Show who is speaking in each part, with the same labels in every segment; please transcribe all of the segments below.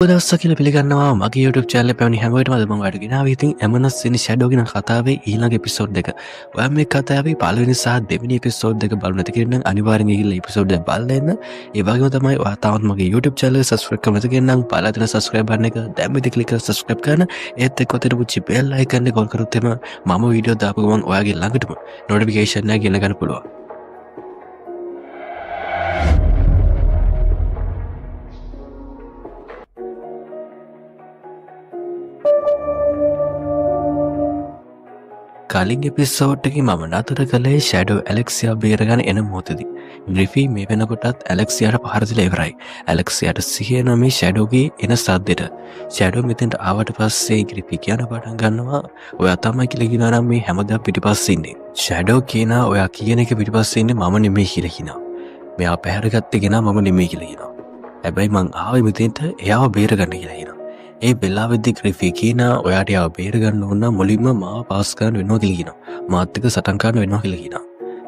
Speaker 1: දවසක් කියලා පිළිගන්නවා මගේ YouTube channel එක පැවැනි හැමෝටම අද මම ඔයාලට ගෙනාවේ ඉතින් Amazon ඉන් Shadow කියන කතාවේ ඊළඟ එපිසෝඩ් එක. ඔයා මේ කතාවේ පළවෙනි සහ දෙවෙනි එපිසෝඩ් දෙක බලන්න නැති කෙනෙක් නම් අනිවාර්යෙන් ගිහිල්ලා එපිසෝඩ් එක බලන්න එන්න. ඒ වගේම තමයි ඔයා තාමත් මගේ YouTube channel එක subscribe කරලා නැති කෙනෙක් නම් පළවෙනි තියෙන subscribe button එක දැන් මෙතන click කරලා subscribe කරන්න. ඒත් එක්ක ඔතන පුංචි bell icon එක call කරොත් එම මම වීඩියෝ දාපු ගමන් ඔයාගේ ළඟටම notification එක ගෙන ගන්න පුළුවන්. කලින් එපිසෝඩ් එකේ මම නතර කළේ ෂැඩෝ ඇලෙක්සියා බේරගන්න එන මොහොතදී. ග්‍රිෆි මේ වෙනකොටත් ඇලෙක්සියාට පහර දීලා ඉවරයි. ඇලෙක්සියාට සිහිය එනවා මේ ෂැඩෝගේ එන සද්දෙට. ෂැඩෝ මෙතෙන්ට ආවට පස්සේ ග්‍රිෆි කියන පටන් ගන්නවා ඔයා තමයි කියලා කියනවා නම් මේ හැමදාම පිටිපස්සේ ඉන්නේ. ෂැඩෝ කියනවා ඔයා කියන එක පිටිපස්සේ ඉන්නේ මම නෙමෙයි කියලා කියනවා. මෙයා පැහැරගත්තේ කෙනා මම නෙමෙයි කියලා කියනවා. හැබැයි මං ආවේ මෙතෙන්ට එයාව බේරගන්න කියලා කියනවා. ඒ වෙලාවෙදි ග්‍රිෆි කියනවා ඔයාට යාව බේරගන්න ඕන නම් මුලින්ම මාව පාස් කරන්න වෙනවා කියලා කියනවා. මාත් එක්ක සටන් කරන්න වෙනවා කියලා කියනවා.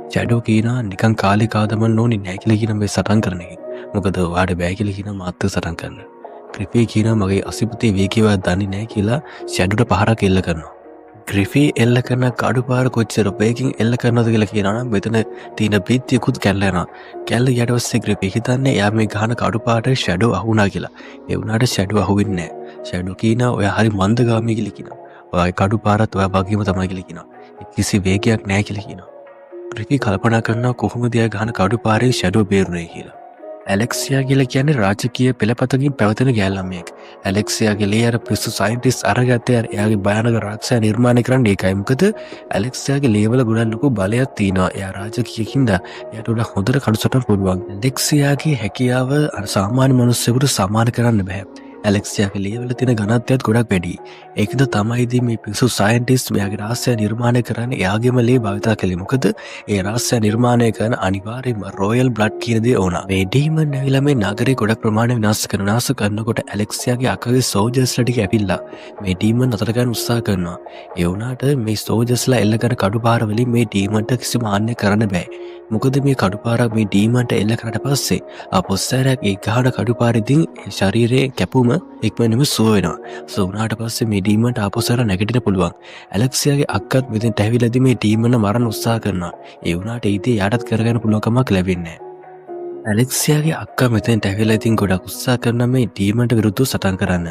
Speaker 1: ෂැඩෝ කියනවා නිකන් කාලේ කාදමන්න ඕනේ නැහැ කියලා කියන මේ සටන් කරන එක. මොකද ඔයාට බෑ කියලා කියනවා මාත් එක්ක සටන් කරන්න. ග්‍රිෆි කියනවා මගේ අසිපතේ වේගයව දන්නේ නැහැ කියලා ෂැඩෝට පහරක් එල්ල කරනවා. ග්‍රිෆි එල්ල කරන කඩුපාර කොච්චර වේගකින් එල්ල කරනවද කියලා කියනවා නම් මෙතන තියෙන බිත්තියකුත් කැල්ල යනවා. කැල්ල යට පස්සේ ග්‍රිෆි හිතන්නේ එයා මේ ගහන කඩුපාරට ෂැඩෝ අහුණා කියලා. ඒ වුණාට ෂැඩෝ අහුවෙන්නේ නැහැ. ෂැඩෝ කියනවා ඔයා හරි මන්දගාමී කියලා කියනවා. ඔයාගේ කඩුපාරත් ඔයා වගේම තමයි කියලා කියනවා. කිසි වේගයක් නැහැ කියලා කියනවා. ග්‍රිෆි කල්පනා කරනවා කොහොමද එයා ගහන කඩුපාරේ ෂැඩෝ බේරුනේ කියලා. ඇලෙක්සියා කියලා කියන්නේ රාජකීය පෙළපතකින් පැවතෙන ගෑල්ළමයෙක්. ඇලෙක්සියාගේ ලේ අර පිස්සු සයින්ටිස්ට් අරගත්තේ එයාගේ භයානක රාක්ෂසය නිර්මාණය කරන්න ඒකයි. මොකද ඇලෙක්සියාගේ ලේ වල ගොඩක් ලොකු බලයක් තියෙනවා. එයා රාජකීයකින්ද එයාට උඩ හොඳට කඩසටහන් පුළුවන්. ඇලෙක්සියාගේ හැකියාව අර සාමාන්‍ය මිනිස්සුන්ට සමාන කරන්න බෑ. ඇලෙක්සියාගේ ලේ වල තියෙන ඝනත්වයත් ගොඩක් වැඩි. ඒකද තමයි ඉතින් මේ පිස්සු සයින්ටිස්ට් මෙයාගේ රහස්‍ය නිර්මාණය කරන්නේ එයාගේම ලේ භාවිතා කළේ. මොකද ඒ රහස්‍ය නිර්මාණය කරන අනිවාර්යයෙන්ම රොයල් බ්ලඩ් කියන දේ ඕන. මේ ඩීමන් ඇවිල්ලා මේ නගරේ ගොඩක් ප්‍රමාණය විනාශ කරනකොට ඇලෙක්සියාගේ අකගේ සෝල්ජර්ස්ලා ටික ඇවිල්ලා මේ ඩීමන් අතර ගන්න උත්සාහ කරනවා. ඒ වුණාට මේ සෝල්ජර්ස්ලා එල්ල කරන කඩුපාර වලින් මේ ඩීමන්ට කිසිම හානියක් කරන්න බෑ. මොකද මේ කඩුපාරක් මේ ඩීමන්ට එල්ල කරාට පස්සේ අපොස්සරයක් ඒ ගහන කඩුපාරෙදින් ශරීරයේ කැපුම ඉක්මනටම සුව වෙනවා. සුව වුණාට පස්සේ මේ ඩීමන්ට ආපස්සට නැගිටින්න පුළුවන්. ඇලෙක්සියාගේ අක්කත් මෙතෙන්ට ඇවිල්ලාදී මේ ඩීමන්ව මරන්න උත්සාහ කරනවා. ඒ වුණාට ඊටේ යාටත් කරගන්න පුළුවන් කමක් ලැබෙන්නේ නැහැ. ඇලෙක්සියාගේ අක්කා මෙතෙන්ට ඇවිල්ලා ඉතින් ගොඩක් උත්සාහ කරනවා මේ ඩීමන්ට විරුද්ධව සටන් කරන්න.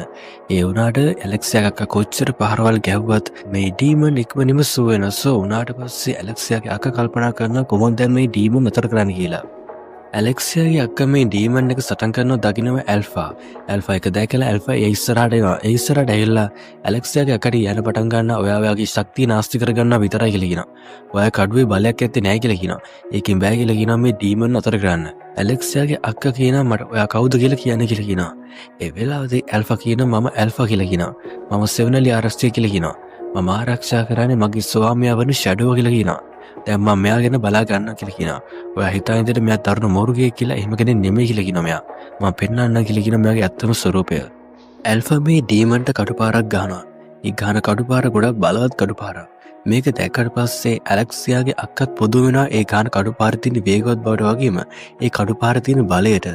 Speaker 1: ඒ වුණාට ඇලෙක්සියාගේ අක්කා කොච්චර පහරවල් ගැහුවත් මේ ඩීමන් ඉක්මනින්ම සුව වෙනවා. සෝ වුණාට පස්සේ ඇලෙක්සියාගේ අක්කා කල්පනා කරනවා කොහොමද දැන් මේ ඩීමන් නතර කරන්න කියලා. ඇලෙක්සියාගේ අක්කා මේ ඩීමන් එක සටන් කරනවා දකින්නම ඇල්ෆා. ඇල්ෆා එක දැකලා ඇල්ෆා ඒ ඉස්සරහට එනවා. ඒ ඉස්සරහට ඇවිල්ලා ඇලෙක්සියාගේ අක්කට යන පටන් ගන්නවා. ඔයාගේ ශක්තිය නාස්ති කරගන්නවා විතරයි කියලා කියනවා. ඔයා කඩුවේ බලයක් ඇත්තේ නැහැ කියලා කියනවා. ඒකෙන් බෑ කියලා කියනවා මේ ඩීමන් අතර කරන්න. ඇලෙක්සියාගේ අක්කා කියනවා මට ඔයා කවුද කියලා කියන්නේ කියලා කියනවා. ඒ වෙලාවේදී ඇල්ෆා කියනවා මම ඇල්ෆා කියලා කියනවා. මම සෙවනලි ආරක්ෂක කියලා කියනවා. මම ආරක්ෂා කරන්නේ මගේ ස්වාමියා වන ෂැඩෝ කියලා කියනවා. දැන් මම මෙයා ගැන බලා ගන්නවා කියලා කියනවා. ඔයා හිතා ඉඳලා මෙයා තරුණ මොරුගෙක් කියලා එහෙම කෙනෙක් නෙමෙයි කියලා කියනවා මෙයා. මම පෙන්නන්න කියලා කියනවා මෙයාගේ ඇත්තම ස්වරූපය. ඇල්ෆා මේ ඩීමන්ට කඩුපාරක් ගහනවා. ඒ ගහන කඩුපාර ගොඩක් බලවත් කඩුපාරක්. මේක දැක්කට පස්සේ ඇලෙක්සියාගේ අක්කත් පොදු වෙනවා ඒ ගහන කඩුපාරේ තියෙන වේගවත් බවට වගේම ඒ කඩුපාරේ තියෙන බලයට.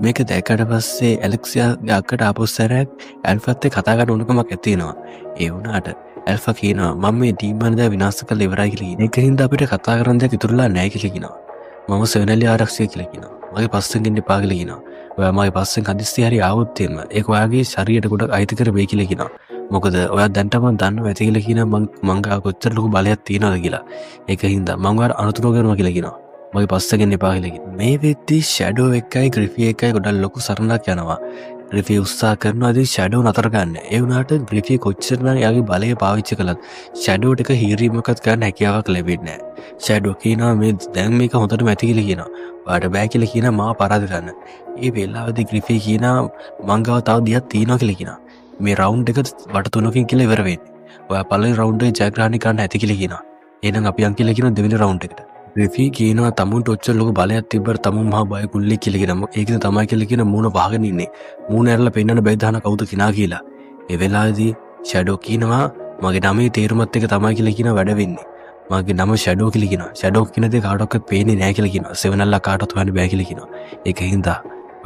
Speaker 1: මේක දැක්කට පස්සේ ඇලෙක්සියාගේ අක්කට ආපස්සරයක් ඇල්ෆාත් එක්ක කතා කරන්න උණුකමක් ඇති වෙනවා. ඒ වුණාට ඇල්ෆා කියනවා මම මේ ඩීමන් දා විනාශ කරලා ඉවරයි කියලා කියනවා. ඒකින්ද අපිට කතා කරන්න දෙයක් ඉතුරුලා නැහැ කියලා කියනවා. මම සෙවනලි ආරක්ෂක කියලා කියනවා. මගේ පස්සෙන් ඉන්න එපා කියලා කියනවා. ඔයා මගේ පස්සෙන් හදිස්සිය හරි ආවොත් එන්න ඒක ඔයාගේ ශරීරයට ගොඩක් අයිති කර වෙයි කියලා කියනවා. මොකද ඔයා දැන්ට මම දන්නවා ඇති කියලා කියනවා මං ගා කොච්චර ලොකු බලයක් තියනවද කියලා. ඒකින්ද මම ඔයාට අනුතුරු කරනවා කියලා කියනවා. මගේ පස්සෙන් ඉන්න එපා කියලා කියනවා. මේ වෙද්දී ෂැඩෝ එකයි ග්‍රිෆි එකයි ගොඩක් ලොකු සරණක් යනවා. ග්‍රිෆි උත්සාහ කරනවා ඉතින් ෂැඩෝ නතර ගන්න. ඒ වුණාට ග්‍රිෆි කොච්චරනම් එයාගේ බලය පාවිච්චි කළත් ෂැඩෝට එක හීරීමකට ගන්න හැකියාවක් ලැබෙන්නේ නැහැ. ෂැඩෝ කියනවා මේ දැන් මේක හොඳටම ඇති කියලා කියනවා. ඔයාට බෑ කියලා කියනවා මාව පරාද ගන්න. ඒ වෙලාවේදී ග්‍රිෆි කියනවා මං ගාව තව දියක් තියෙනවා කියලා කියනවා. මේ රවුන්ඩ් එක වට තුනකින් කියලා ඉවර වෙන්නේ. ඔයා පළවෙනි රවුන්ඩ් එකේ ජයග්‍රහණය කරන්න ඇති කියලා කියනවා. එහෙනම් අපි යන් කියලා කියනවා දෙවෙනි රවුන්ඩ් එකට. ග්‍රිෆි කියනවා තමුන්ට ඔච්චර ලොකු බලයක් තිබ්බට තමුන් මහා බය කුල්ලෙක් කියලා කියනවා. ඒකද තමයි කියලා කියන මූණ වහගෙන ඉන්නේ. මූණ ඇරලා පෙන්නන්න බැයි දහන කවුද කිනා කියලා. ඒ වෙලාවේදී ෂැඩෝ කියනවා මගේ නමේ තේරුමත් එක තමයි කියලා කියන වැඩ වෙන්නේ. මගේ නම ෂැඩෝ කියලා කියනවා. ෂැඩෝ කියන දේ කාටවත් පේන්නේ නැහැ කියලා කියනවා. සෙවනල්ලා කාටවත් හොයන්න බෑ කියලා කියනවා. ඒකින්ද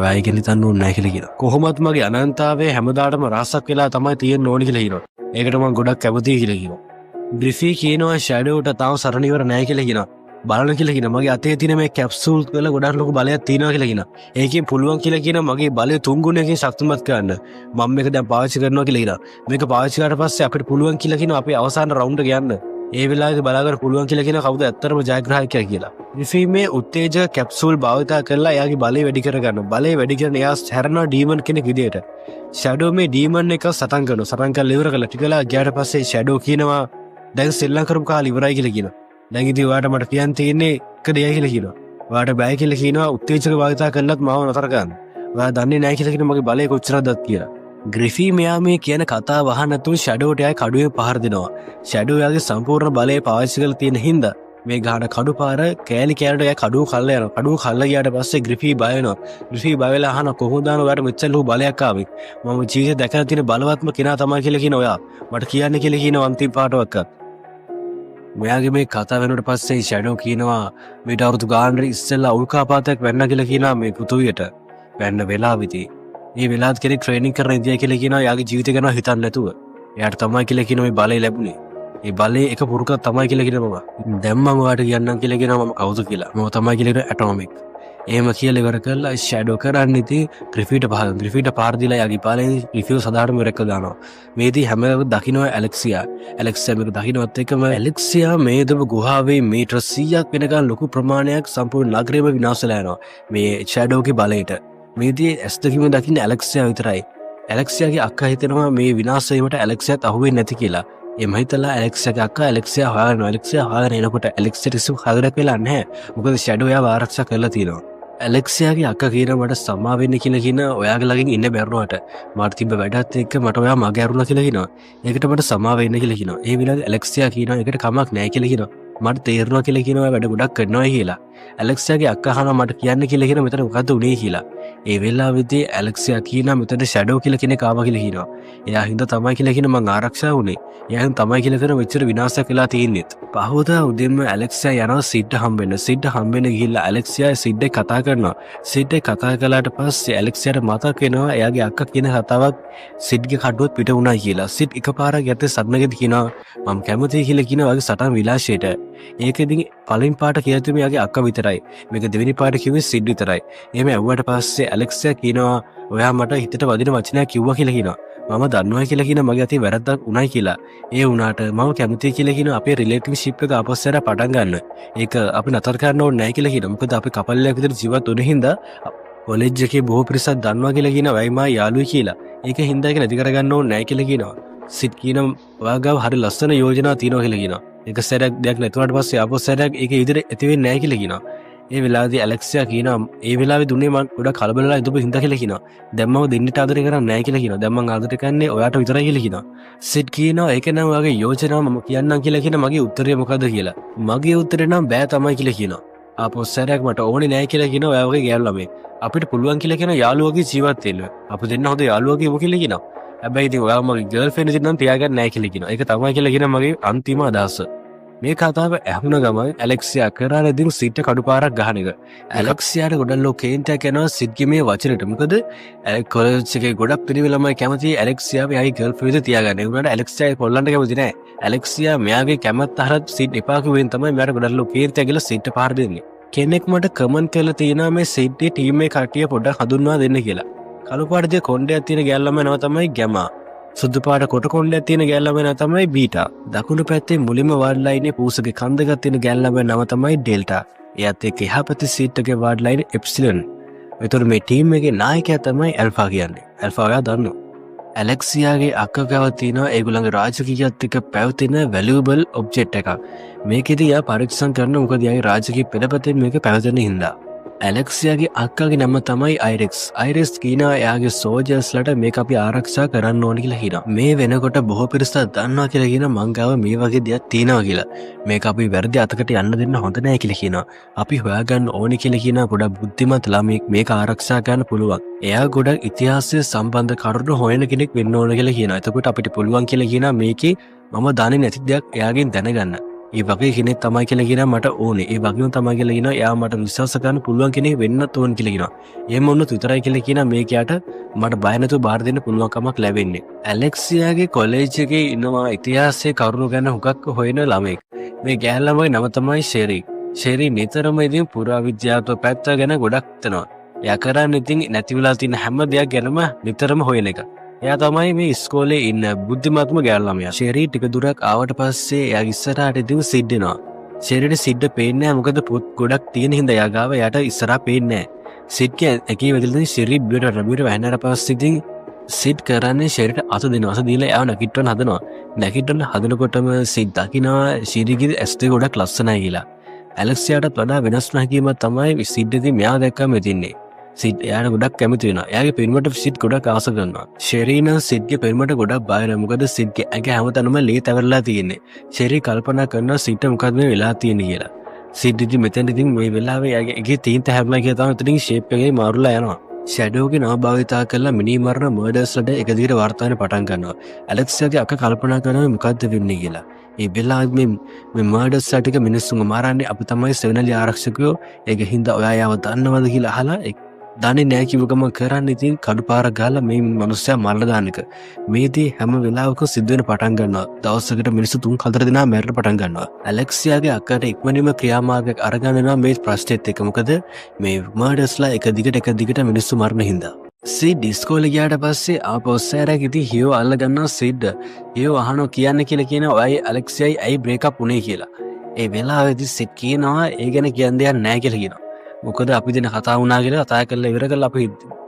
Speaker 1: ඔයා ඒක හිතන්න ඕනේ නැහැ කියලා කියනවා. කොහොමත් මගේ අනන්තාවේ හැමදාටම රහසක් වෙලා තමයි තියෙන්න ඕනි කියලා කියනවා. ඒකට මම ගොඩක් කැමතියි කියලා කියනවා. ග්‍රිෆී කියනවා ෂැඩෝට තාම සරණ ඉවර නැහැ කියලා කියනවා. බලන්න කියලා කියනවා. මගේ අතේ තියෙන මේ කැප්සූල් වල ගොඩක් ලොකු බලයක් තියෙනවා කියලා කියනවා. ඒකෙන් පුළුවන් කියලා කියනවා මගේ බලය 3 ගුණයකින් ශක්තිමත් කරන්න. මම මේක දැන් පාවිච්චි කරනවා කියලා කියනවා. මේක පාවිච්චි කරාට පස්සේ අපිට පුළුවන් කියලා කියනවා අපි අවසාන රවුන්ඩ් එක යන්න. ඒ වෙලාවේ බලාගන්න පුළුවන් කියලා කියනවා කවුද ඇත්තටම ජයග්‍රාහකයා කියලා. ග්‍රිෆී මේ උත්තේජක කැප්සූල් භාවිතා කරලා එයාගේ බලය වැඩි කරගන්නවා. බලය වැඩි කරන එයා හැරෙනවා ඩීමන් කෙනෙක් විදියට. ෂැඩෝ මේ ඩීමන් එක සටන් කරනවා. සටන් කරලා ඉවර කළා. ටිකලා ගියාට පස්සේ ෂැඩෝ කියනවා දැන් සෙල්ලම් කරපු කාලේ ඉවරයි කියලා කියනවා. දැන් ඉතින් ඔයාට මට කියන්න තියෙන්නේ එක දෙයයි කියලා කියනවා. ඔයාට බය කියලා කියනවා උත්තේජක භාවිතා කළත් මාව නතර කරන්න. ඔයා දන්නේ නැහැ කියලා කියන මගේ බලය කොච්චරද කියලා. ග්‍රිෆී මෙයා මේ කියන කතාව අහනතුන් ෂැඩෝට එයා කඩුවේ පහර දෙනවා. ෂැඩෝ එයාගේ සම්පූර්ණ බලය පාවිච්චි කරලා තියෙන හින්දා මේ ගහන කඩු පාර කෑලි කෑලට එයා කඩුව කල්ලා යනවා. කඩුව කල්ලා ගියාට පස්සේ ග්‍රිෆී බය වෙනවා. ග්‍රිෆී බය වෙලා අහනවා කොහොමද ඔයාට මෙච්චර ලොකු බලයක් ආවේ? මම ජීවිතේ දැකලා තියෙන බලවත්ම කෙනා තමයි කියලා කියන ඔයා. මට කියන්න කියලා කියනවා අන්තිම පාටවත්. මෙයාගේ මේ කතා වෙනට පස්සේ ෂැඩෝ කියනවා මේට අවුරුදු ගානකට ඉස්සෙල්ලා උල්කාපාතයක් වෙන්න කියලා කියනවා මේ පෘථුවියට වෙන්න වෙලාවෙදී. මේ වෙලාවත් කෙනෙක් ට්‍රේනින් කරන ඉදියා කියලා කියනවා යාගේ ජීවිතය ගැන හිතන්න නැතුව. එයාට තමයි කියලා කියනවා මේ බලය ලැබුණේ. ඒ බලේ එක පුරුකක් තමයි කියලා කියනවා මම. දැන් මම ඔයාලට කියන්නම් කියලා කියනවා මම කවුද කියලා. මම තමයි කියලා කියනවා ඇටොමික්. එහෙම කියලා ඉවර කරලා ෂැඩෝ කරන්නේ ඉතින් ග්‍රිෆීට පාර දීලා යාගේ පාලේ ග්‍රිෆීව සදාටම රැක දානවා. මේදී හැමදාම දකින්න ඇලෙක්සියා මේක දකින්නවත් එක්කම ඇලෙක්සියා මේ දව ගුහාවේ මීටර 100ක් වෙනකන් ලොකු ප්‍රමාණයක් සම්පූර්ණ නගරයම විනාශ වෙලා යනවා. මේ ෂැඩෝගේ බලයට. මේදී ඇස් දෙකම දකින්න ඇලෙක්සියා විතරයි. ඇලෙක්සියාගේ අක්කා හිතනවා මේ විනාශ වීමට ඇලෙක්සියාත් අහුවෙන්නේ නැති කියලා. එම හිතලා ඇලෙක්සියාගේ අක්කා ඇලෙක්සියා හොයාගෙන හොයාගෙන එනකොට ඇලෙක්සියාට කිසිම හදයක් වෙලා නැහැ. මොකද ෂැඩෝ එයාව ආරක්ෂා කරලා තියෙනවා. ඇලෙක්සියාගේ අක්කා කියනවා මට සමා වෙන්න කියලා කියන ඔයාගේ ළඟින් ඉන්න බැරුණාට මට තිබ්බ වැඩත් එක්ක මට ඔයා මග ඇරුණා කියලා කියනවා. ඒකට මට සමා වෙන්න කියලා කියනවා. ඒ වෙලාවේ ඇලෙක්සියා කියනවා ඒකට කමක් නැහැ කියලා කියනවා. මට තේරෙනවා කියලා කියනවා වැඩ ගොඩක් කරනවා කියලා. ඇලෙක්සියාගේ අක්කා අහනවා මට කියන්න කියලා කියනවා මෙතන මොකද්ද උනේ කියලා. ඒ වෙලාවෙදී ඇලෙක්සියා කියනවා මෙතන ෂැඩෝ කියලා කෙනෙක් ආවා කියලා කියනවා. එයා හින්දා තමයි කියලා කියන මං ආරක්ෂා වුනේ. එයා හින්දා තමයි කියලා කරන මෙච්චර විනාශයක් වෙලා තියෙන්නේ. පහවදා උදේම ඇලෙක්සියා යනවා සිඩ් හම්බෙන්න. සිඩ් හම්බෙන්න ගිහිල්ලා ඇලෙක්සියා සිඩ් එක කතා කරනවා. සිඩ් එක කතා කළාට පස්සේ ඇලෙක්සියාට මතක් වෙනවා එයාගේ අක්කා කියන කතාවක් සිඩ්ගේ කඩුවත් පිට වුණා කියලා. සිඩ් එකපාරක් යත්තේ සඩනගෙදි කියනවා මම කැමතියි කියලා කියනවා වගේ සටන් විලාශයට. ඒක ඉතින් පළවෙනි පාට කියලා තිබුණේ එයාගේ අක්කා විතරයි. මේක දෙවෙනි පාට කිව්වේ සිඩ් විතරයි. එහෙම ඇව්වට පස්සේ ඇලෙක්සියා කියනවා ඔයා මට හිතට වදින වචනයක් කිව්වා කියලා කියනවා. මම දන්නවා කියලා කියන මගේ අතේ වැරද්දක් උනායි කියලා. ඒ වුණාට මම කැමතියි කියලා කියන අපේ රිලේෂන්ෂිප් එක ආපස්සට පටන් ගන්න. ඒක අපි නතර කරන්න ඕනේ නැහැ කියලා කියනවා. මොකද අපි කපල්ලයක් විතර ජීවත් වුණ හින්දා කොලෙජ් එකේ බොහෝ පිරිසක් දන්නවා කියලා කියනවා. වයි මා යාළුවයි කියලා. ඒක හින්දා ඒක නැති කරගන්න ඕනේ නැහැ කියලා කියනවා. සිත් කියනවා ඔයා ගාව හරි ලස්සන යෝජනා තියෙනවා කියලා කියනවා. ඒක සැරයක් දෙයක් නැතුණාට පස්සේ ආපහු සැරයක් ඒක ඉදිරියට ඇති වෙන්නේ නැහැ කියලා කියනවා. ඒ වෙලාවේදී ඇලෙක්සියා කියනවා ඒ වෙලාවේ දුන්නේ මම ගොඩක් කලබලලා ඉඳපු හින්දා කියලා කියනවා. දැන් මම දෙන්නට ආදරේ කරන්නේ නැහැ කියලා කියනවා. දැන් මම ආදරේ කරන්නේ ඔයාට විතරයි කියලා කියනවා. සිඩ් කියනවා ඒක නම් ඔයාගේ යෝජනාව මම කියන්නම් කියලා කියන මගේ උත්තරය මොකද්ද කියලා. මගේ උත්තරේ නම් බෑ තමයි කියලා කියනවා. ආපහු සැරයක් මට ඕනේ නැහැ කියලා කියනවා ඔයා වගේ ගෑනු ළමයි. අපිට පුළුවන් කියලා කියන යාළුවගේ ජීවත් වෙන්න. අපි දෙන්න හොඳ යාළුවගේ මොකද කියලා කියනවා. හැබැයි ඉතින් ඔයා මගේ ගර්ල්ෆ්‍රෙන්ඩ් ඉතින් නම් තියාගන්න නැහැ කියලා කියනවා. ඒක තමයි කියලා කියන මගේ අන්තිම අදහස. මේ කතාව ඇහුණ ගමන් ඇලෙක්සියා කරාන ඉතින් සිඩ්ට කඩුපාරක් ගහන එක. ඇලෙක්සියාට ගොඩක් ලෝකේන්ටයක් යනවා සිඩ්ගේ මේ වචනෙට. මොකද කොලෙජ් එකේ ගොඩක් පිරිමි ළමයි කැමති ඇලෙක්සියාව එයාගේ ගර්ල්ෆ්‍රෙන්ඩ් තියාගන්න. ඒ වුණාට ඇලෙක්සියා පොල්ලන්ට කැමති නැහැ. ඇලෙක්සියා මෙයාගේ කැමැත්ත හරහා සිඩ් එපා කිව්වෙන් තමයි මෙයාට ගොඩක් ලෝකේන්ටයක් ගිහලා සිඩ්ට පාර දෙන්නේ. කෙනෙක් මට කමෙන්ට් කරලා තියෙනවා මේ සිඩ්ගේ ටීම් එකේ කට්ටිය පොඩ්ඩක් හඳුන්වා දෙන්න කියලා. කළු පාට දිය කොණ්ඩයක් තියෙන ගෑල් ළමයි නම තමයි ගැමා. සුදු පාට කොට කොණ්ඩයක් තියෙන ගෑල් ළමයි නම තමයි බීටා. දකුණු පැත්තේ මුලින්ම වාඩ් ලයිනේ පූසගේ කන්දක තියෙන ගෑල් ළමයි නම තමයි ඩෙල්ටා. එයාත් එක්ක එහා පැත්තේ සීට් එකේ වාඩ් ලයිනේ එප්සිලන්. ඒතර මේ ටීම් එකේ නායකයා තමයි ඇල්ෆා කියන්නේ. ඇල්ෆා ඔයා දන්නවා. ඇලෙක්සියාගේ අක්කා ගාව තියෙනවා ඒගොල්ලන්ගේ රාජකීයත් එක්ක පැවතෙන වැලියබල් ඔබ්ජෙක්ට් එකක්. මේකෙදි යා පරීක්ෂා කරන මොකද යාගේ රාජකීය පෙළපතේ මේක පැවතෙන හින්දා. ඇලෙක්සියාගේ අක්කාගේ නම තමයි අයිරෙක්ස්. අයිරෙක්ස් කියනවා එයාගේ සෝල්ජර්ස්ලට මේක අපි ආරක්ෂා කරන්න ඕන කියලා කියනවා. මේ වෙනකොට බොහෝ පිරිසක් දන්නවා කියලා කියන මං ගාව මේ වගේ දෙයක් තියෙනවා කියලා. මේක අපි වැරදි අතකට යන්න දෙන්න හොඳ නැහැ කියලා කියනවා. අපි හොයාගන්න ඕනි කියලා කියනවා. ගොඩක් බුද්ධිමත් ළමෙක් මේක ආරක්ෂා ගන්න පුළුවන්. එයා ගොඩක් ඉතිහාසය සම්බන්ධ කරුණු හොයන කෙනෙක් වෙන්න ඕන කියලා කියනවා. එතකොට අපිට පුළුවන් කියලා කියනවා මේකේ මම දන්නේ නැති දෙයක් එයාගෙන් දැනගන්න. ඒ වගේ කෙනෙක් තමයි කියලා කියනවා මට ඕනේ. ඒ වගේම තමයි කියලා කියනවා එයා මට විශ්වාස කරන්න පුළුවන් කෙනෙක් වෙන්නත් ඕන කියලා කියනවා. එහෙම වුණොත් විතරයි කියලා කියනවා මේකයට මට බය නැතුව බාර දෙන්න පුළුවන්කමක් ලැබෙන්නේ. ඇලෙක්සියාගේ කොලෙජ් එකේ ඉන්නවා ඉතිහාසයේ කරුණු ගැන හුඟක් හොයන ළමෙක්. මේ ගෑනු ළමගේ නම තමයි ෂෙරි. ෂෙරි නිතරම ඉතින් පුරාවිද්‍යාත්මක පැත්ත ගැන ගොඩක් හිතනවා. එයා කරන්නේ ඉතින් නැති වෙලා තියෙන හැම දෙයක් ගැනම නිතරම හොයන එක. එයා තමයි මේ ඉස්කෝලේ ඉන්න බුද්ධිමත්ම ගෑනු ළමයා. ෂෙරි ටික දුරක් ආවට පස්සේ එයා ඉස්සරහට ඉතින් සිඩ් එනවා. ෂෙරිට සිඩ් පේන්නේ නැහැ මොකද පොත් ගොඩක් තියෙන හින්දා එයා ගාව එයාට ඉස්සරහ පේන්නේ නැහැ. සිඩ් එකේ වැදිලා ෂෙරි බියට වැහෙනාට පස්සේ ඉතින් සිඩ් කරන්නේ ෂෙරිට අත දෙනවා. අත දීලා එයාව නැගිටවන්න හදනවා. නැගිටවන්න හදනකොටම සිඩ් දකිනවා ෂෙරිගේ ඇස් දෙක ගොඩක් ලස්සනයි කියලා. ඇලෙක්සියාටත් වඩා වෙනස් නැගීමක් තමයි සිඩ් ඉතින් මෙයා දැක්කම ඉතින්නේ. සිඩ් එයාට ගොඩක් කැමති වෙනවා. එයාගේ පෙනුමට සිඩ් ගොඩක් ආස කරනවා. ෂෙරි නම් සිඩ්ගේ පෙනුමට ගොඩක් බය වෙනවා. මොකද සිඩ්ගේ ඇඟ හැමතැනම ලේ තැවරලා තියෙන්නේ. ෂෙරි කල්පනා කරනවා සිඩ්ට මොකද මේ වෙලා තියෙන්නේ කියලා. සිඩ් ඉතින් මෙතෙන් ඉතින් මේ වෙලාවේ එයාගේ ඇඟේ තීන්ත හැබලා කියලා තමයි ඉතින් ෂේප් එකේ මාරුලා යනවා. ෂැඩෝගේ නම භාවිතා කරලා මිනි මරණ මර්ඩර්ස්ලට එක දිගට වාර්තා වෙන්න පටන් ගන්නවා. ඇලෙක්සියාගේ අක්කා කල්පනා කරනවා මොකද්ද වෙන්නේ කියලා. ඒ වෙලාවේ මේ මර්ඩර්ස් ටික මිනිස්සුන්ව මාරන්නේ අපි තමයි සෙවනලි ආරක්ෂකයෝ. ඒක හින්දා ඔයා යාව දන්නවද කියලා අහලා දන්නේ නැහැ කිව්ව ගමන් කරන්නේ ඉතින් කඩුපාර ගාලා මේ මිනිස්සයා මරලා දාන එක. මේදී හැම වෙලාවකම සිද්ධ වෙන පටන් ගන්නවා. දවසකට මිනිස්සු 3-4 දෙනා මැරෙන්න පටන් ගන්නවා. ඇලෙක්සියාගේ අක්කට ඉක්මනින්ම ක්‍රියාමාර්ගයක් අරගෙන යනවා මේ ප්‍රශ්නෙත් එක්ක. මොකද මේ මර්ඩර්ස්ලා එක දිගට මිනිස්සු මරන හින්දා. සිඩ් ඉස්කෝලේ ගියාට පස්සේ ආපහු සෑරක් ඉතින් හියෝ අල්ල ගන්නවා සිඩ්. හියෝ අහනවා කියන්නේ කියලා කියනවා ඔයයි ඇලෙක්සියයි ඇයි බ්‍රේක් අප් උනේ කියලා. ඒ වෙලාවේදී සිඩ් කියනවා ඒ ගැන කියන්න දෙයක් නැහැ කියලා කියනවා. මොකද අපි දෙන කතා වුණා කියලා කතා කරලා ඉවර කරලා අපි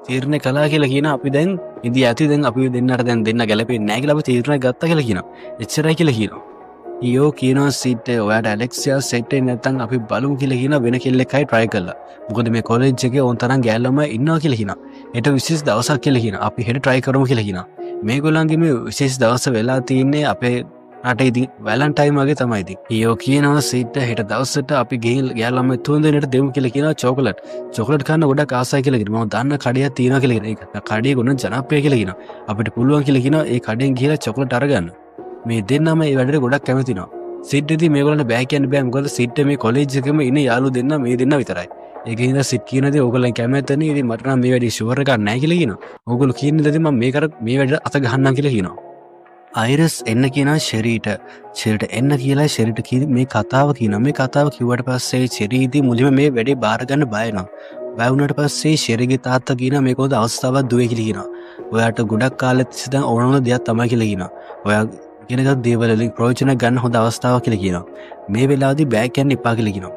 Speaker 1: තීරණය කළා කියලා කියන අපි දැන් ඉඳී ඇති දැන් අපි දෙන්නට දැන් දෙන්න ගැලපෙන්නේ නැහැ කියලා අපි තීරණයක් ගත්තා කියලා කියනවා. එච්චරයි කියලා කියනවා. ඊයෝ කියනවා සිට් ඔයාට ඇලෙක්සියා සෙට් වෙන්නේ නැත්නම් අපි බලමු කියලා කියන වෙන කෙල්ලෙක්යි try කළා. මොකද මේ කොලෙජ් එකේ ඕන තරම් ගෑල්ලම ඉන්නවා කියලා කියනවා. හෙට විශේෂ දවසක් කියලා කියනවා. අපි හෙට try කරමු කියලා කියනවා. මේගොල්ලන්ගේ මේ විශේෂ දවස වෙලා තින්නේ අපේ රටේ ඉතින් වැලන්ටයින් වගේ තමයි ඉතින්. ඊයෝ කියනවා සිට් හෙට දවසට අපි ගිහින් ගෑල්ලම තුන් දෙනෙට දෙමු කියලා කියනවා චොකලට්. චොකලට් කන්න ගොඩක් ආසයි කියලා කියනවා. මම දන්න කඩයක් තියෙනවා කියලා කියනවා. ඒක කඩේ ගොඩක් ජනප්‍රිය කියලා කියනවා. අපිට පුළුවන් කියලා කියනවා ඒ කඩෙන් ගිහලා චොකලට් අරගන්න. මේ දෙන්නම මේ වැඩේට ගොඩක් කැමතිනවා. සිට් ඉතින් මේගොල්ලන්ට බෑ කියන්න බෑ. මොකද සිට් මේ කොලෙජ් එකේම ඉන්නේ යාළුවෝ දෙන්න මේ දෙන්න විතරයි. ඒක හින්දා සිට් කියන දේ ඕගොල්ලන් කැමතිනේ. ඉතින් මට නම් මේ වැඩේ ෂුවර් එකක් නැහැ කියලා කියනවා. ඕගොල්ලෝ කියන දේ මම මේ වැඩේට අත ගහන්නම් කියලා කියනවා. අයිරස් එන්න කියනවා ෂෙරීට. ෂෙරීට එන්න කියලා ෂෙරීට කියන මේ කතාව කියනවා. මේ කතාව කිව්වට පස්සේ ෂෙරී ඉතින් මුලින්ම මේ වැඩේ බාර ගන්න බය වෙනවා. බය වුණාට පස්සේ ෂෙරීගේ තාත්තා කියනවා මේක හොඳ අවස්ථාවක් දුවේ කියලා කියනවා. ඔයාට ගොඩක් කාලෙත් ඉඳන් ඕනම දෙයක් තමයි කියලා කියනවා. ඔයා ඉගෙනගත් දේවල් වලින් ප්‍රයෝජන ගන්න හොඳ අවස්ථාවක් කියලා කියනවා. මේ වෙලාවේදී බෑ කියන්න එපා කියලා කියනවා.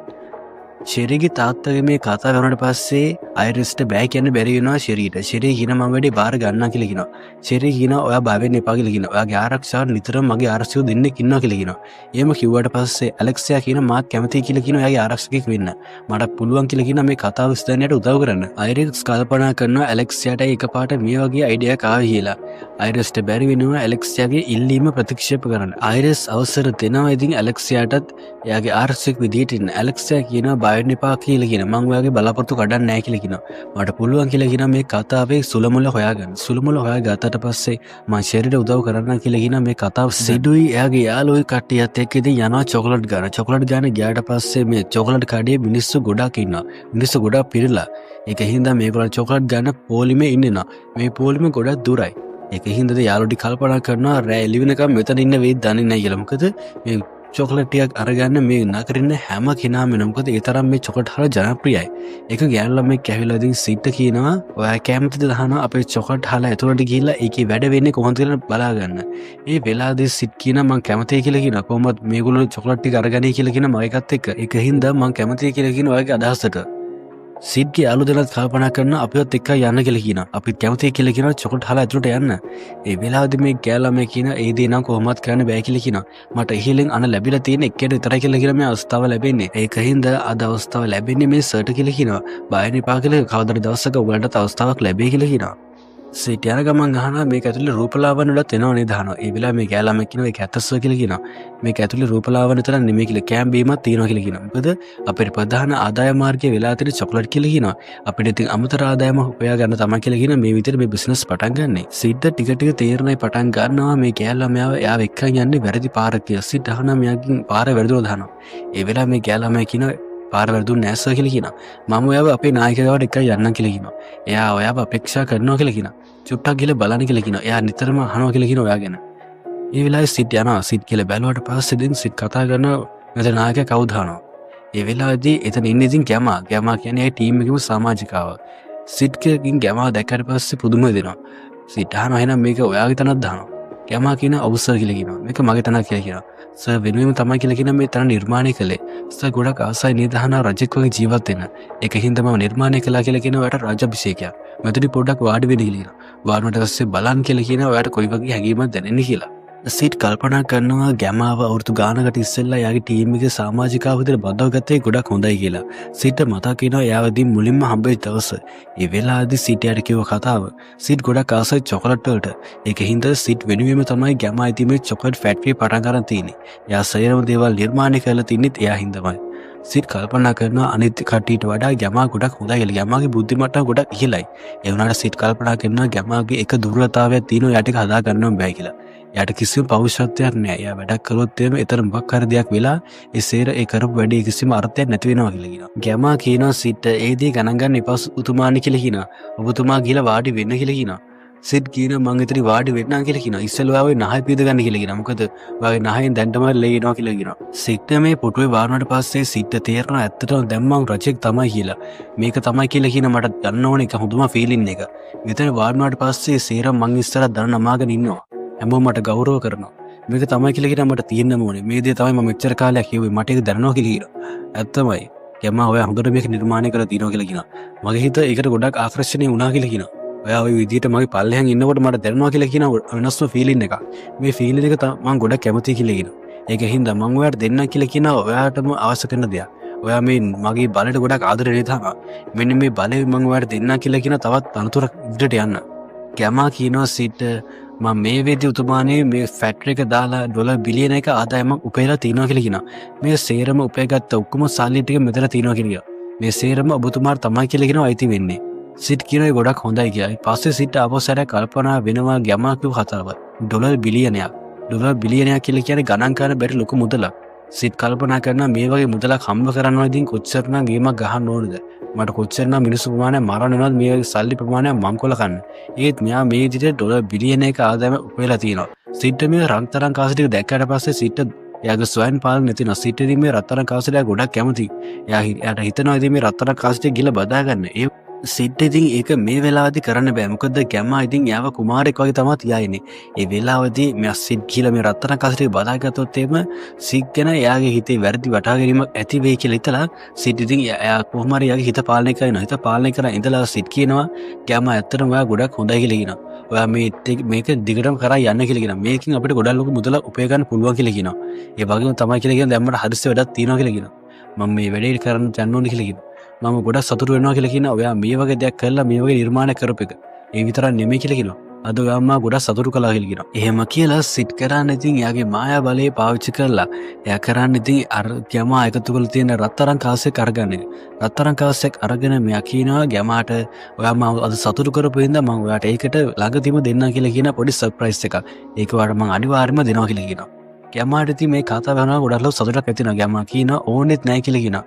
Speaker 1: ෂෙරීගේ තාත්තගේ මේ කතාව වුණාට පස්සේ අයිරිස්ට බෑ කියන්න බැරි වෙනවා ෂෙරීට. ෂෙරී කියනවා මම වැඩේ බාර ගන්නවා කියලා කියනවා. ෂෙරී කියනවා ඔයා බය වෙන්න එපා කියලා කියනවා. ඔයාගේ ආරක්ෂාව නිතරම මගේ ආරක්ෂකව දෙන්නෙක් ඉන්නවා කියලා කියනවා. එහෙම කිව්වට පස්සේ ඇලෙක්සියා කියනවා මාත් කැමතියි කියලා කියනවා එයාගේ ආරක්ෂකෙක් වෙන්න. මට පුළුවන් කියලා කියනවා මේ කතාව විශ්ලේෂණයට උදව් කරන්න. අයිරිස් කල්පනා කරනවා ඇලෙක්සියාට එකපාරට මේ වගේ අයිඩියාවක් ආවේ කියලා. අයිරිස්ට බැරි වෙනවා ඇලෙක්සියාගේ ඉල්ලීම ප්‍රතික්ෂේප කරන්න. අයිරිස් අවසර දෙනවා ඉතින් ඇලෙක්සියාටත් එයාගේ ආරක්ෂක විදියට ඉන්න. ඇලෙක්සියා කියනවා බය වෙන්න එපා කියලා කියනවා. මම ඔයාගේ බලාපොරොත්තු කඩන්නේ නැහැ කියලා කියනවා. මට පුළුවන් කියලා කියනවා මේ කතාවේ සුලමුල හොයාගන්න. සුලමුල හොයාගත්තට පස්සේ මම ෂෙරීට උදව් කරන්න කියලා කියනවා මේ කතාව සිදුයි එයාගේ යාළුවෝ කට්ටියත් එක්ක ඉතින් යනවා චොකලට් ගන්න. චොකලට් ගන්න ගියාට පස්සේ මේ චොකලට් කඩේ මිනිස්සු ගොඩක් ඉන්නවා. මිනිස්සු ගොඩක් පිරලා. ඒක හින්දා මේගොල්ලෝ චොකලට් ගන්න පොලිමේ ඉන්නවා. මේ පොලිම ගොඩක් දුරයි. ඒක හින්දාද යාළුවෝ කල්පනා කරනවා රෑ එළි වෙනකම් මෙතන ඉන්න වෙයිද දන්නේ නැහැ කියලා. මොකද මේ චොකලට් ටිකක් අරගන්න මේ නගරින්න හැම කෙනාම එනවා. මොකද ඒ තරම් මේ චොකලට් හර ජනප්‍රියයි. ඒක ගෑනු ළමෙක් ඇවිල්ලා ඉතින් සිට් කියනවා ඔයා කැමතිද අහනවා අපේ චොකලට් හලා ඇතුළට ගිහිල්ලා ඒකේ වැඩ වෙන්නේ කොහොමද කියලා බලා ගන්න. ඒ වෙලාවේදී සිට් කියනවා මම කැමතියි කියලා කියනවා. කොහොමද මේගොල්ලෝ චොකලට් ටික අරගන්නේ කියලා කියනවා මයිකත් එක්ක. ඒක හින්දා මම කැමතියි කියලා කියනවා ඔයාගේ අදහසට. සිඩ්ගේ යාළුවෝ දෙන්නත් කල්පනා කරනවා අපිවත් එක්ක යන්න කියලා කියනවා. අපිත් කැමතියි කියලා කියනවා චොකලට් හලා ඇතුළට යන්න. ඒ වෙලාවේදී මේ ගෑලා මේ කියන ඒ දේ නම් කොහොමවත් කරන්න බෑ කියලා කියනවා. මට ඉහිලෙන් අන ලැබිලා තියෙන එක්කෙට විතරයි කියලා කියලා මේ අවස්ථාව ලැබෙන්නේ. ඒක හින්දා අද අවස්ථාව ලැබෙන්නේ මේ සර්ට කියලා කියනවා. බය වෙන්න එපා කියලා කවදාද දවසක ඔයාලට අවස්ථාවක් ලැබෙයි කියලා කියනවා. සිටියන ගමන් අහනවා මේක ඇතුලේ රූපලාවන්‍ය වලත් එනවා නේද අහනවා. ඒ වෙලාවේ මේ ගෑලාම කියනවා ඒක ඇත්තස්ව කියලා කියනවා. මේක ඇතුලේ රූපලාවන්‍ය තරම් නෙමෙයි කියලා කෑම් බීමක් තියෙනවා කියලා කියනවා. මොකද අපේ ප්‍රධාන ආදායම මාර්ගය වෙලා තියෙන චොකලට් කියලා කියනවා. අපිට ඉතින් අමතර ආදායම හොයා ගන්න තමයි කියලා කියනවා මේ විදිහට මේ බිස්නස් පටන් ගන්නනේ. සිට ටික ටික තීරණය පටන් ගන්නවා මේ ගෑලා එයාව එක්කන් යන්නේ වැරදි පාරක් කියලා. සිට අහනවා මෙයාගෙන් පාර වැරදුනද අහනවා. ඒ වෙලාවේ මේ ගෑලාම කියනවා පාර වැරදුන්නේ නැහැ සර් කියලා කියනවා. මම ඔයාව අපේ නායකයාට එක්කන් යන්නම් කියලා කියනවා. එයා ඔයාව අපේක්ෂා කරනවා කියලා කියනවා. චුට්ටක් ගිහලා බලන්න කියලා කියනවා. එයා නිතරම අහනවා කියලා කියනවා ඔයා ගැන. ඒ වෙලාවේ සිත් යනවා. සිත් කියලා බැලුවට පස්සේ ඉතින් සිත් කතා කරනවා මෙතන නායකයා කවුද අහනවා. ඒ වෙලාවේදී එතන ඉන්නේ ඉතින් ගැමා කියන්නේ ඒ ටීම් එකේම සමාජිකාව. සිත් කියකින් ගැමා දැක්කට පස්සේ පුදුම වෙනවා. සිත් අහනවා එහෙනම් මේක ඔයාගේ තනක්ද අහනවා. ගැමා කියන ඔව් සර් කියලා කියනවා. මේක මගේ තනක් කියලා කියනවා. සර් වෙනුවෙම තමයි කියලා කියන මේ තන නිර්මාණය කළේ. සර් ගොඩක් ආසයි නේද අහනවා රජෙක් වගේ ජීවත් වෙන්න. ඒකින් තමයි නිර්මාණය කළා කියලා කියනවා ඔයාට රාජාභිෂේකයක්. මෙතනදි පොඩ්ඩක් වාඩි වෙන්න කියලා. වාඩිවට පස්සේ බලන් කියලා කියනවා ඔයාට කොයි වගේ හැඟීමක්ද දැනෙන්නේ කියලා. සිට් කල්පනා කරනවා ගැමාව අවුරුදු ගානකට ඉස්සෙල්ලා යාගේ ටීම් එකේ සමාජිකාව විදිහට බඳවගත්තේ ගොඩක් හොඳයි කියලා. සිට් මතක් වෙනවා එයාවදී මුලින්ම හම්බෙච්ච දවස. ඒ වෙලාවේදී සිට් යාට කිව්ව කතාව. සිට් ගොඩක් ආසයි චොකලට් වලට. ඒකින්ද සිට් වෙනුවෙම තමයි ගැමා ඉදීමේ චොකලට් ෆැක්ටරි පටන් ගන්න තියෙන්නේ. එයා සයරම දේවල් නිර්මාණය කරලා තින්නෙත් එයා හින්දාමයි. සිට් කල්පනා කරනවා අනිත් කට්ටියට වඩා ගැමා ගොඩක් හොඳයි කියලා. ගැමාගේ බුද්ධි මට්ටම ගොඩක් ඉහළයි. ඒ වුණාට සිට් කල්පනා කරනවා ගැමාගේ එක දුර්වලතාවයක් තියෙනවා යාට ඒක හදා ගන්න බෑ කියලා. යාට කිසිම පෞරුෂත්වයක් නැහැ. එයා වැඩක් කළොත් එතන මොකක් හරි දෙයක් වෙලා ඒ කරපු වැඩේ කිසිම අර්ථයක් නැති වෙනවා කියලා කියනවා. ගැමා කියනවා සිට් ඒ දේ ගණන් ගන්න එපා උතුමානි කියලා කියනවා. ඔබතුමා ගිහලා වාඩි වෙන්න කියලා කියනවා. සිට් කියනවා මං ඉතින් වාඩි වෙන්නම් කියලා කියනවා. ඉස්සෙල්ලා ඔයාගේ නහය පීද ගන්න කියලා කියනවා. මොකද ඔයාගේ නහයෙන් දැන්ටම ලේ එනවා කියලා කියනවා. සිට් මේ පුටුවේ වාරනට පස්සේ සිට් තේරෙනවා ඇත්තටම දැන් මං රජෙක් තමයි කියලා. මේක තමයි කියලා කියන මට ගන්න ඕන එක හොඳම ෆීලින් එක. මෙතන වාරනට පස්සේ සේරම මං ඉස්සරහ දරන නමාගෙන ඉන්නවා. හැමෝම මට ගෞරව කරනවා. මේක තමයි කියලා කියන මට තියෙන්න ඕනේ. මේ දේ තමයි මම මෙච්චර කාලයක් කිව්වේ. මට ඒක දැනනවා කියලා කියනවා. ඇත්තමයි. ගැමා ඔයා හොඳට මේක නිර්මාණය කරලා තියෙනවා කියලා කියනවා. මගේ හිත ඒකට ගොඩක් ආකර්ෂණීය වුණා කියලා කියනවා. ඔයා ওই විදිහට මගේ පල්ලෙහාන් ඉන්නකොට මට දැනෙනවා කියලා කියන වෙනස්ම ෆීලින් එකක්. මේ ෆීලින් එක මම ගොඩක් කැමතියි කියලා කියනවා. ඒකින් හින්දා මම ඔයාට දෙන්න කියලා කියනවා ඔයාටම අවශ්‍ය කරන දෙයක්. ඔයා මේ මගේ බලයට ගොඩක් ආදරේ නේද තමයි. මෙන්න මේ බලය මම ඔයාට දෙන්න කියලා කියන තවත් අනතුරක් ඉදිරියට යන්න. ගැමා කියනවා සිට මම මේ වේදී උතුමානේ මේ ෆැක්ටරි එක දාලා ඩොලර් බිලියන එක ආදායමක් උපයලා තියනවා කියලා කියනවා. මේ සේරම උපයගත්ත ඔක්කොම සල්ලි ටික මෙතන තියනවා කියලා. මේ සේරම ඔබතුමාට තමයි කියලා කියනවා අයිති වෙන්නේ. සිට් කියනවා ගොඩක් හොඳයි කියලා. පස්සේ සිට් ආපහු සැරයක් කල්පනා වෙනවා ගැමා කියව කතාව. ඩොලර් බිලියනයක්. ඩොලර් බිලියනයක් කියලා කියන්නේ ගණන් කරන්න බැරි ලොකු මුදලක්. සිට් කල්පනා කරනවා මේ වගේ මුදලක් හම්බ කරනවා ඉතින් කොච්චරනම් ගේමක් ගහන්න ඕනද? මට කොච්චරනම් මිනිස්සු ප්‍රමාණයක් මරන්න වෙනවද මේ සල්ලි ප්‍රමාණයක් මං කොල කන්න. ඒත් මෙයා මේ විදිහට ඩොලර් බිලියන එක ආදායම උපයලා තියෙනවා. සිට් මේ රත්තරන් කාසි ටික දැක්කට පස්සේ සිට් එයාගේ ස්වයන් පාලන නැති වෙනවා. සිට් ඉතින් මේ රත්තරන් කාසිට ගොඩක් කැමතියි. එයාට හිතනවා ඉතින් මේ රත්තරන් කාසි ටික ගිහලා බදා ගන්න. ඒ සිට් ඉතින් ඒක මේ වෙලාවේදී කරන්න බෑ. මොකද ගැම්මා ඉතින් යාව කුමාරෙක් වගේ තමයි තියාගෙන. ඒ වෙලාවේදී මෙයා සිට් කියලා මේ රත්තරන් කාසි ටික බදාගත්තොත් එහෙම සිට් ගැන එයාගේ හිතේ වැරදි වටහා ගැනීමක් ඇති වෙයි කියලා හිතලා සිට් ඉතින් එයා කොහොම හරි එයාගේ හිත පාලනය කරනවා. හිත පාලනය කරලා ඉඳලා සිට් කියනවා ගැම්මා ඇත්තටම ඔයා ගොඩක් හොඳයි කියලා කියනවා. ඔයා මේක දිගටම කරා යන්න කියලා කියනවා. මේකෙන් අපිට ගොඩක් ලොකු මුදලක් උපය ගන්න පුළුවන් කියලා කියනවා. ඒ වගේම තමයි කියලා කියන දැන් මට හදිස්සි වැඩක් තියෙනවා කියලා කියනවා. මම මේ වැඩේ කරන්න යන්න ඕනේ කියලා කියනවා. මම ගොඩක් සතුටු වෙනවා කියලා කියනවා. ඔයා මේ වගේ දෙයක් කරලා මේ වගේ නිර්මාණයක් කරපු එක. ඒ විතරක් නෙමෙයි කියලා කියනවා. අද ඔයාම ගොඩක් සතුටු කළා කියලා කියනවා. එහෙම කියලා සිට් කරන්නේ ඉතින් එයාගේ මායා බලය පාවිච්චි කරලා එයා කරන්නේ ඉතින් අර ගැමා එකතු කරලා තියෙන රත්තරන් කාසියක් අරගන්න එක. රත්තරන් කාසියක් අරගෙන මෙයා කියනවා ගැමාට ඔයාම අද සතුටු කරපු හින්දා මම ඔයාට ඒකට ළඟදීම දෙන්නම් කියලා කියන පොඩි සර්ප්‍රයිස් එකක්. ඒක ඔයාලට මම අනිවාර්යයෙන්ම දෙනවා කියලා කියනවා. ගැමාට ඉතින් මේ කතාව කරනවා ගොඩක් ලොකු සතුටක් ඇති වෙනවා. ගැමා කියනවා ඕනෙත් නැහැ කියලා කියනවා.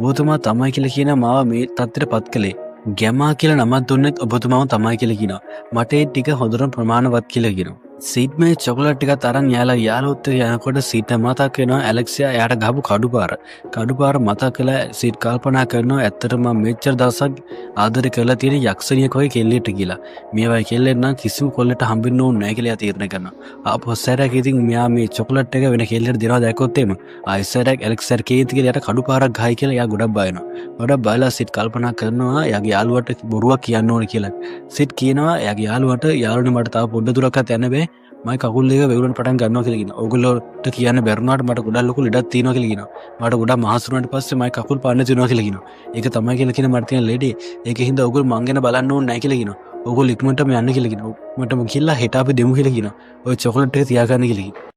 Speaker 1: ඔබතුමා තමයි කියලා කියනවා මාව මේ තත්ත්වයටපත් කළේ. ගැමා කියලා නමක් දුන්නෙත් ඔබතුමාම තමයි කියලා කියනවා. මට ඒ ටික හොඳටම ප්‍රමාණවත් කියලා කියනවා. සිට් මේ චොකලට් ටිකත් අරන් යාළුවොත් යනකොට සිට් මතක් වෙනවා ඇලෙක්සියා එයාට ගහපු කඩුපාර මතක් කළා. සිට් කල්පනා කරනවා ඇත්තටම මම මෙච්චර දවසක් ආදරේ කරලා තියෙන යක්ෂණියක් වගේ කෙල්ලෙට කියලා. මේවයි කෙල්ලෙක් නම් කිසිම කොල්ලෙට හම්බෙන්න ඕනේ නැහැ කියලා තීරණය කරනවා. ආපහු සැරයක් ඉතින් මෙයා මේ චොකලට් එක වෙන කෙල්ලෙට දෙනවා දැක්කොත් එimhe ආයෙසරයක් ඇලෙක්සියාට කේන්ති කියලා එයාට කඩුපාරක් ගහයි කියලා එයා ගොඩක් බය වෙනවා. ගොඩක් බයලා සිට් කල්පනා කරනවා එයාගේ යාළුවට බොරුවක් කියන්න ඕනේ කියලා. සිට් කියනවා එයාගේ යාළුවට යාළුවනේ මට තව පොඩ්ඩ දුරක්වත් යන්න බෑ. මම කකුල් දෙක වෙවුලන පටන් ගන්නවා කියලා කියනවා. ඕගොල්ලෝට කියන්න බැරුණාට මට ගොඩක් ලොකු ලෙඩක් තියෙනවා කියලා කියනවා. මට ගොඩක් මහසු වුණාට පස්සේ මම කකුල් පාන්න තියෙනවා කියලා කියනවා. ඒක තමයි කියලා කියන මට තියෙන ලෙඩේ. ඒකින් හින්දා ඕගොල්ලෝ මං ගැන බලන්න ඕනේ නැහැ කියලා කියනවා. ඔගොල්ලෝ ඉක්මනටම යන්න කියලා කියනවා. මටම කියලා හෙට අපි දෙමු කියලා කියනවා. ඔය චොකලට් එක තියාගන්න කියලා කියනවා.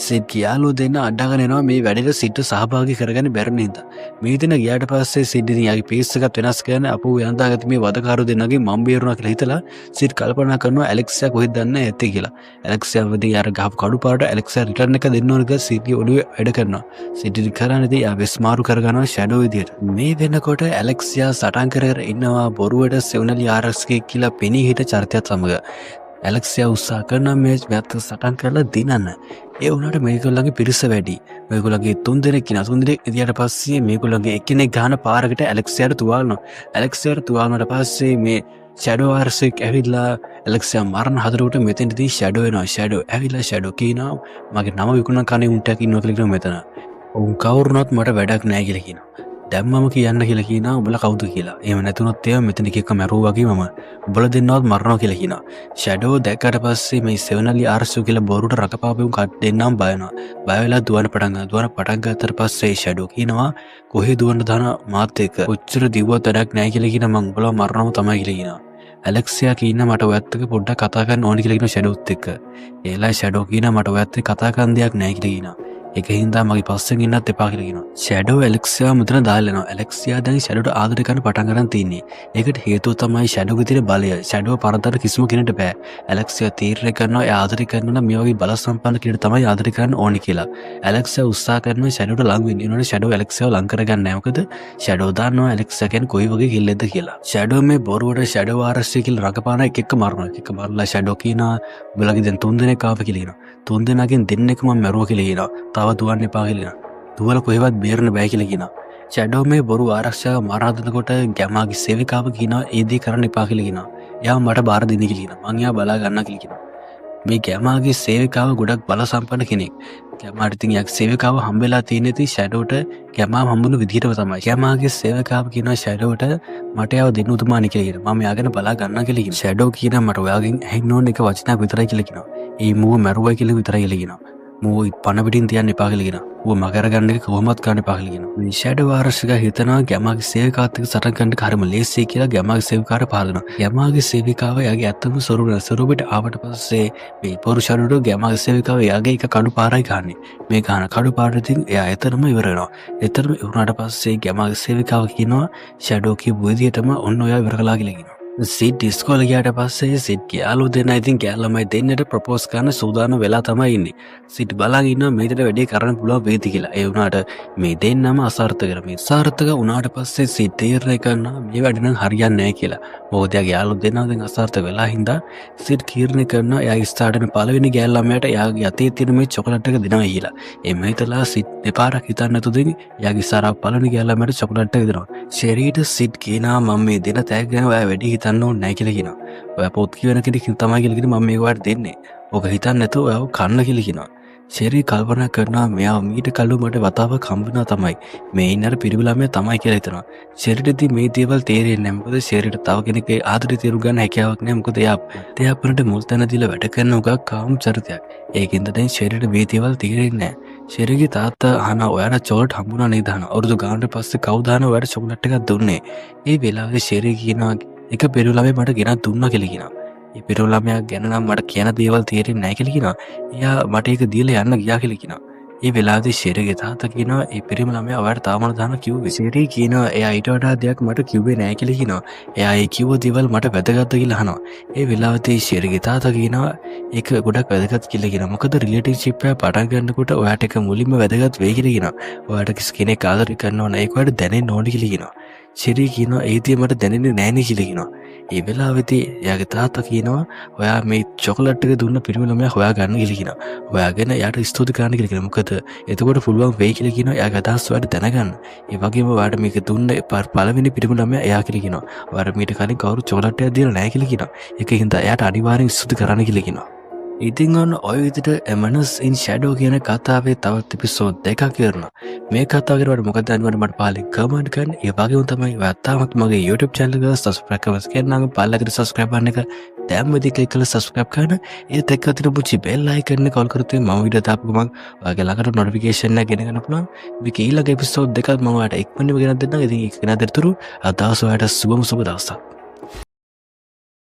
Speaker 1: සිට් යාළුවෝ දෙන්න අඩගෙන එනවා මේ වැඩේට සිට්ට සහභාගී කරගන්න බැරි නිසා. මේ දින ගියාට පස්සේ සිට් ඉතින් යාගේ පේස් එකත් වෙනස් කරන අපෝ යන්දාගත්ත මේ වදකාරු දෙන්නගේ මම් බේරුණා කියලා හිතලා සිට් කල්පනා කරනවා ඇලෙක්සියා කොහෙද දන්නේ ඇත්තේ කියලා. ඇලෙක්සියා වදී අර ගහපු කඩු පාට ඇලෙක්සියා රිටර්න් එක දෙන්න ඕන කියලා සිට්ගේ ඔළුවේ වැඩ කරනවා. සිට් ඉතින් කරන්නේ යා වෙස්මාරු කරගන්නවා ෂැඩෝ විදියට. මේ වෙනකොට ඇලෙක්සියා සටන් කර ඉන්නවා බොරුවට සෙවනලි ආරක්ෂකෙක් කියලා පෙනී හිට චරිතයත් සමග. ඇලෙක්සියා උත්සාහ කරනවා මේ වැත්ත සටන් කරලා දිනන්න. ඒ වුණාට මේගොල්ලන්ගේ පිරිස වැඩි. මේගොල්ලන්ගේ 3 දෙනෙක් ඉන්නවා. 3 දෙනෙක් ඉදියට පස්සේ මේගොල්ලන්ගේ එක්කෙනෙක් ගහන පාරකට ඇලෙක්සියාට තුවාලනවා. ඇලෙක්සියාට තුවාලනට පස්සේ මේ ෂැඩෝ ආර්සික් ඇවිල්ලා ඇලෙක්සියා මරණ හදරට මෙතෙන්දී ෂැඩෝ එනවා. ෂැඩෝ ඇවිල්ලා ෂැඩෝ කියනවා මගේ නම විකුණන කනේ උන්ටක් ඉන්නවා කියලා කියනවා මෙතන. උන් කවුරුනොත් මට වැඩක් නැහැ කියලා කියනවා. දැම්මම කියන්න කියලා කියනවා උඹලා කවුද කියලා. එහෙම නැතුනොත් ඒව මෙතන එක මැරුවා වගේ මම උඹලා දෙන්නවත් මරනවා කියලා කියනවා. ෂැඩෝ දැක්කට පස්සේ මේ සෙවනලි ආර්සු කියලා බොරුට රකපාපුම් කට් දෙන්නම් බය වෙනවා. බය වෙලා දුවන පටන් ගන්නවා. දුවන පටන් ගත්තට පස්සේ ෂැඩෝ කියනවා කොහෙ දුවන්න දාන මාත් එක්ක. ඔච්චර දිව්වත් වැඩක් නැහැ කියලා කියනවා මම උඹලා මරනම තමයි කියලා කියනවා. ඇලෙක්සියා කියනවා මට ඔයත් එක්ක පොඩ්ඩක් කතා කරන්න ඕනි කියලා කියනවා ෂැඩෝත් එක්ක. ඒලා ෂැඩෝ කියනවා මට ඔයත් එක්ක කතා කරන්න දෙයක් නැහැ කියලා කියනවා. ඒක හින්දා මගේ පස්සෙන් ඉන්නත් එපා කියලා කියනවා. ෂැඩෝ ඇලෙක්සියා මුතන දාලා යනවා. ඇලෙක්සියා දැන් ෂැඩෝට ආදරය කරන්න පටන් ගන්න තියෙන්නේ. ඒකට හේතුව තමයි ෂැඩෝගේ තියෙන බලය. ෂැඩෝ පරතරට කිසිම කෙනෙකුට බෑ. ඇලෙක්සියා තීරණය කරනවා එයා ආදරය කරනවා නම් මේ වගේ බල සම්පන්න කෙනෙක් තමයි ආදරය කරන්න ඕනි කියලා. ඇලෙක්සියා උත්සාහ කරනවා ෂැඩෝට ලඟ වෙන්න. ඒනවනේ ෂැඩෝ ඇලෙක්සියාව ලඟ කරගන්නේ නැහැ. මොකද ෂැඩෝ දන්නවා ඇලෙක්සියා කියන්නේ කොයි වගේ කිල්ලෙක්ද කියලා. ෂැඩෝ මේ බොරුවට ෂැඩෝ ආරස්ටි කියලා රඟපාන එක මරනවා. එක මරලා ෂැඩෝ කියනවා උඹලගේ දැන් 3 දෙනෙක් ආව කියලා කියනවා. 3 දෙනාගෙන් දෙන්නෙක් මම මැරුවා කියලා කියනවා. තව දුවන්න එපා කියලා. දුවල කොහෙවත් බේරන්න බෑ කියලා කියනවා. ෂැඩෝ මේ බොරු ආරක්ෂක මරා දෙනකොට ගැමාගේ සේවිකාව කියනවා ඒ දේ කරන්න එපා කියලා කියනවා. එයා මට බාර දෙන්න කියලා කියනවා. මං එයා බලා ගන්නවා කියලා කියනවා. මේ ගැමාගේ සේවිකාව ගොඩක් බල සම්පන්න කෙනෙක්. ගැමාට ඉතින් යක් සේවිකාව හම්බෙලා තියෙන්නේ ඉතින් ෂැඩෝට ගැමාව හම්බුන විදිහටම තමයි. ගැමාගේ සේවිකාව කියනවා ෂැඩෝට මට එයාව දෙන්න උතුමානි කියලා කියනවා. මම එයාගෙන බලා ගන්නවා කියලා කියනවා. ෂැඩෝ කියනවා මට ඔයාගෙන් ඇහෙන්න ඕන එක වචනයක් විතරයි කියලා කියනවා. ඒ මුව මැරුවයි කියලා විතරයි කියලා කියනවා. මුව පණ පිටින් තියන්න එපා කියලා කියනවා. ඌව මගර ගන්න එක කොහොමවත් ගන්න එපා කියලා කියනවා. මේ ෂැඩෝ ආරක්ෂක හිතනවා ගැමාගේ සේවිකාවත් එක්ක සටන් කරන්න හරිම ලේසියි කියලා ගැමාගේ සේවිකාට පාර දෙනවා. ගැමාගේ සේවිකාව එයාගේ ඇත්තම ස්වරූපයට ආවට පස්සේ මේ පොරු ෂැඩෝට ගැමාගේ සේවිකාව එයාගේ එක කඩු පාරයි ගන්නෙ. මේ ගහන කඩු පාරටින් එයා එතරම් ඉවර වෙනවා. එතරම් ඉවරනාට පස්සේ ගැමාගේ සේවිකාව කියනවා ෂැඩෝ කියපු විදිහටම ඔන්න ඔයා ඉවර කළා කියලා කියනවා. සිට් ඉස්කෝලේ ගියාට පස්සේ සිට් යාළුවෝ දෙන්නා ඉතින් යාළුවමයි දෙන්නට ප්‍රොපෝස් කරන්න සූදානම් වෙලා තමයි ඉන්නේ. සිට් බලන් ඉන්නවා මේකට වැඩේ කරන්න පුළුවන් වේද කියලා. ඒ වුණාට මේ දෙන්නම අසාර්ථක කරා. මේ අසාර්ථක වුණාට පස්සේ සිට් තීරණය කරනවා මේ වැඩ නම් හරියන්නේ නැහැ කියලා. මොකද යාගේ යාළුවෝ දෙන්නා දැන් අසාර්ථක වෙලා හින්දා සිට් තීරණය කරනවා එයා ස්ටාර්ට් වෙන පළවෙනි ගෑල් ළමයාට එයාගේ අතේ තියෙන මේ චොකලට් එක දෙනවා කියලා. එමෙ හිතලා සිට් දෙපාරක් හිතන්න නැතුව දෙන්නේ එයාගේ ඉස්සරහ පළවෙනි ගෑල් ළමයාට චොකලට් එක දෙනවා. ෂෙරීට සිට් කියනවා මම මේ දෙන තෑග්ග ගැන ඔයා වැඩි හිතන්න ඕනේ නැහැ කියලා කියනවා. ඔයා පොත් කියවන කෙනෙක් තමයි කියලා කියනවා මම මේක ඔයාලට දෙන්නේ. ඔක හිතන්න නැතුව ඔයාව කන්න කියලා කියනවා. ෂෙරී කල්පනා කරනවා මෙයා මීට කලින් මට වතාවක් හම්බුණා තමයි. මේ ඉන්නර පිරිමි ළමයා තමයි කියලා හිතනවා. ෂෙරීට ඉතින් මේ දේවල් තේරෙන්නේ නැහැ. මොකද ෂෙරීට තව කෙනෙක්ගේ ආදරය තේරුම් ගන්න හැකියාවක් නැහැ. මොකද එයා අපරට මුල් තැන දීලා වැඩ කරන උගක් කාම් චරිතයක්. ඒකින්ද දැන් ෂෙරීට මේ දේවල් තේරෙන්නේ නැහැ. ෂෙරීගේ තාත්තා අහනවා ඔයාලා චොකලට් හම්බුණා නේද අහනවා. අවුරුදු ගානකට පස්සේ කවුද අහනවා ඔයාලට චොකලට් එකක් දුන්නේ. ඒ වෙලාවේ ෂෙරී කියනවා එක පිරිමි ළමයා මට ගෙනත් දුන්නා කියලා කියනවා. ඒ පිරිමි ළමයා ගැන නම් මට කියන දේවල් තේරෙන්නේ නැහැ කියලා කියනවා. එයා මට ඒක දීලා යන්න ගියා කියලා කියනවා. ඒ වෙලාවේදී ෂෙරීගේ තාත්තා කියනවා ඒ පිරිමි ළමයා ඔයාලට තාමන දාන කිව්වේ. ෂෙරී කියනවා එයා ඊට වඩා දෙයක් මට කිව්වේ නැහැ කියලා කියනවා. එයා ඒ කිව්ව දේවල් මට වැදගත්ද කියලා අහනවා. ඒ වෙලාවේදී ෂෙරීගේ තාත්තා කියනවා ඒක ගොඩක් වැදගත් කියලා කියනවා. මොකද රිලේෂන්ෂිප් එක පටන් ගන්නකොට ඔයාට ඒක මුලින්ම වැදගත් වෙයි කියලා කියනවා. ඔයාට කිසි කෙනෙක් ආදරය කරනවා නම් ඒක ඔයාලට දැනෙන්න ඕනේ කියලා කියනවා. ෂෙරී කියනවා ඒ දේ මට දැනෙන්නේ නැහැ නේ කියලා කියනවා. ඒ වෙලාවේදී එයාගේ තාත්තා කියනවා ඔයා මේ චොකලට් එක දුන්න පිරිමි ළමයා හොයා ගන්න කියලා කියනවා. හොයාගෙන එයාට ස්තුති කරන්න කියලා කියනවා. මොකද එතකොට පුළුවන් වෙයි කියලා කියනවා. එයාගේ අදහස් ඔයාලට දැනගන්න. ඒ වගේම ඔයාට මේක දුන්න පළවෙනි පිරිමි ළමයා එයා කියලා කියනවා. ඔයාට මීට කලින් කවුරු චොකලට් එකක් දීලා නැහැ කියලා කියනවා. ඒකින්ද එයාට අනිවාර්යෙන් ස්තුති කරන්න කියලා කියනවා. ඉතින් ඔන්න ඔය විදිහට එමනස් ඉන් ෂැඩෝ කියන කතාවේ තවත් එපිසෝඩ් දෙකක් කරනවා. මේ කතාව කරවට මොකද දන්නවද මට පහලින් කමෙන්ට් කරන්න. ඒ වගේම තමයි ඔයා තාමත් මගේ YouTube channel එක subscribe කරලා ස්කෑන් පල්ලකට subscribe කරන එක දැම්මදී click කරලා subscribe කරන. ඒත් එක්ක අතට පුංචි bell icon එක call කරොත් මම වීඩියෝ දාපු ගමන් ඔයාගේ ළඟට notification එක ගෙන ගන්න පුළුවන්. මේක ඊළඟ එපිසෝඩ් දෙකක් මම ඔයාලට ඉක්මනටම ගෙනත් දෙන්නම්. ඉතින් ඒක ගෙනත් දෙතුරු අදහස් ඔයාලට සුබම සුබ දවසක්.